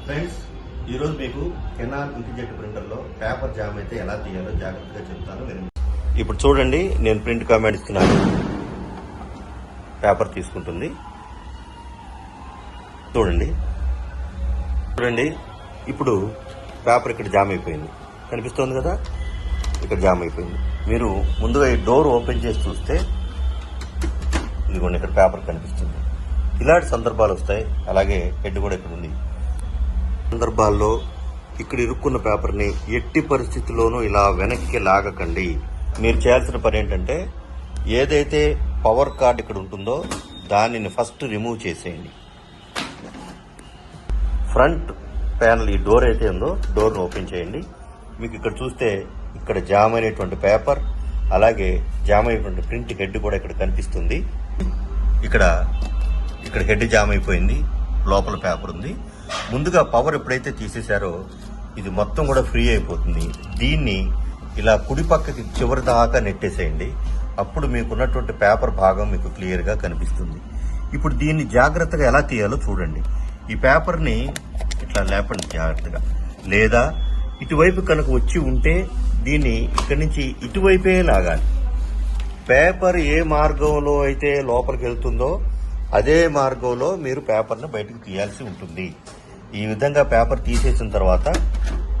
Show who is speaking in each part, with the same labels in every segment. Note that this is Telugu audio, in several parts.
Speaker 1: ఫ్రెండ్స్, ఈరోజు మీకు కెనాన్ ఇంక్జెట్ ప్రింటర్లో పేపర్ జామ్ అయితే ఎలా తీయాలో జాగ్రత్తగా చెప్తాను. ఇప్పుడు చూడండి, నేను ప్రింట్ కమాండ్ ఇస్తున్నాను. పేపర్ తీసుకుంటుంది. చూడండి ఇప్పుడు పేపర్ ఇక్కడ జామ్ అయిపోయింది, కనిపిస్తోంది కదా, ఇక్కడ జామ్ అయిపోయింది. మీరు ముందుగా ఈ డోర్ ఓపెన్ చేసి చూస్తే ఇదిగోండి, ఇక్కడ పేపర్ కనిపిస్తుంది. ఇలాంటి సందర్భాలు వస్తాయి. అలాగే హెడ్ కూడా ఇక్కడ ఉంది. సందర్భాల్లో ఇక్కడ ఇరుక్కున్న పేపర్ని ఎట్టి పరిస్థితుల్లోనూ ఇలా వెనక్కి లాగకండి. మీరు చేయాల్సిన పని ఏంటంటే, ఏదైతే పవర్ కార్డ్ ఇక్కడ ఉంటుందో దానిని ఫస్ట్ రిమూవ్ చేసేయండి. ఫ్రంట్ ప్యానల్ ఈ డోర్ అయితే ఉందో డోర్ను ఓపెన్ చేయండి. మీకు ఇక్కడ చూస్తే ఇక్కడ జామ్ అయినటువంటి పేపర్, అలాగే జామ్ అయినటువంటి ప్రింట్ హెడ్ కూడా ఇక్కడ కనిపిస్తుంది. ఇక్కడ హెడ్ జామ్ అయిపోయింది, లోపల పేపర్ ఉంది. ముందుగా పవర్ ఎప్పుడైతే తీసేశారో ఇది మొత్తం కూడా ఫ్రీ అయిపోతుంది. దీన్ని ఇలా కుడి పక్కకి చివరి దాకా నెట్టేసేయండి. అప్పుడు మీకున్నటువంటి పేపర్ భాగం మీకు క్లియర్గా కనిపిస్తుంది. ఇప్పుడు దీన్ని జాగ్రత్తగా ఎలా తీయాలో చూడండి. ఈ పేపర్ని ఇట్లా లేపండి జాగ్రత్తగా, లేదా ఇటువైపు కనుక వచ్చి ఉంటే దీన్ని ఇక్కడి నుంచి ఇటువైపే లాగాలి. పేపర్ ఏ మార్గంలో అయితే లోపలికి వెళ్తుందో అదే మార్గంలో మీరు పేపర్ను బయటకు తీయాల్సి ఉంటుంది. ఈ విధంగా పేపర్ తీసేసిన తర్వాత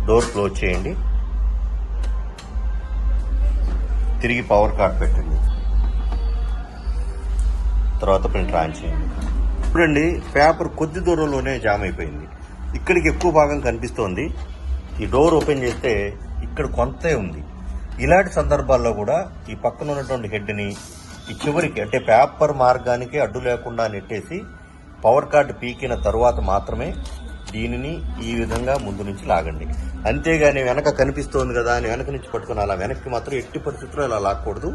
Speaker 1: డోర్ క్లోజ్ చేయండి. తిరిగి పవర్ కార్డ్ పెట్టండి. తర్వాత ప్రింటర్ ఆన్ చేయండి. చూడండి, పేపర్ కొద్ది దూరంలోనే జామ్ అయిపోయింది. ఇక్కడికి ఎక్కువ భాగం కనిపిస్తోంది. ఈ డోర్ ఓపెన్ చేస్తే ఇక్కడ కొంతే ఉంది. ఇలాంటి సందర్భాల్లో కూడా ఈ పక్కన ఉన్నటువంటి హెడ్ని ఈ చివరికి, అంటే పేపర్ మార్గానికి అడ్డు లేకుండా నెట్టేసి పవర్ కార్డు పీకిన తరువాత మాత్రమే దీనిని ఈ విధంగా ముందు నుంచి లాగండి. అంతేగాని వెనక కనిపిస్తోంది కదా అని వెనక నుంచి పట్టుకుని అలా వెనక్కి మాత్రం ఎట్టి పరిస్థితుల్లో ఇలా లాక్కూడదు.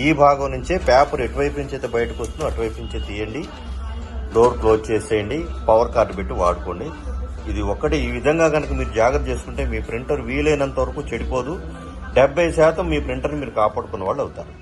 Speaker 1: ఈ భాగం నుంచే పేపర్ ఎటువైపు నుంచి అయితే బయటకు వస్తుందో అటువైపు నుంచే తీయండి. డోర్ క్లోజ్ చేసేయండి. పవర్ కార్డు పెట్టి వాడుకోండి. ఇది ఒకటి. ఈ విధంగా కనుక మీరు జాగ్రత్త చేసుకుంటే మీ ప్రింటర్ వీలైనంత వరకు చెడిపోదు. 70% మీ ప్రింటర్ని మీరు కాపాడుకున్న వాళ్ళు అవుతారు.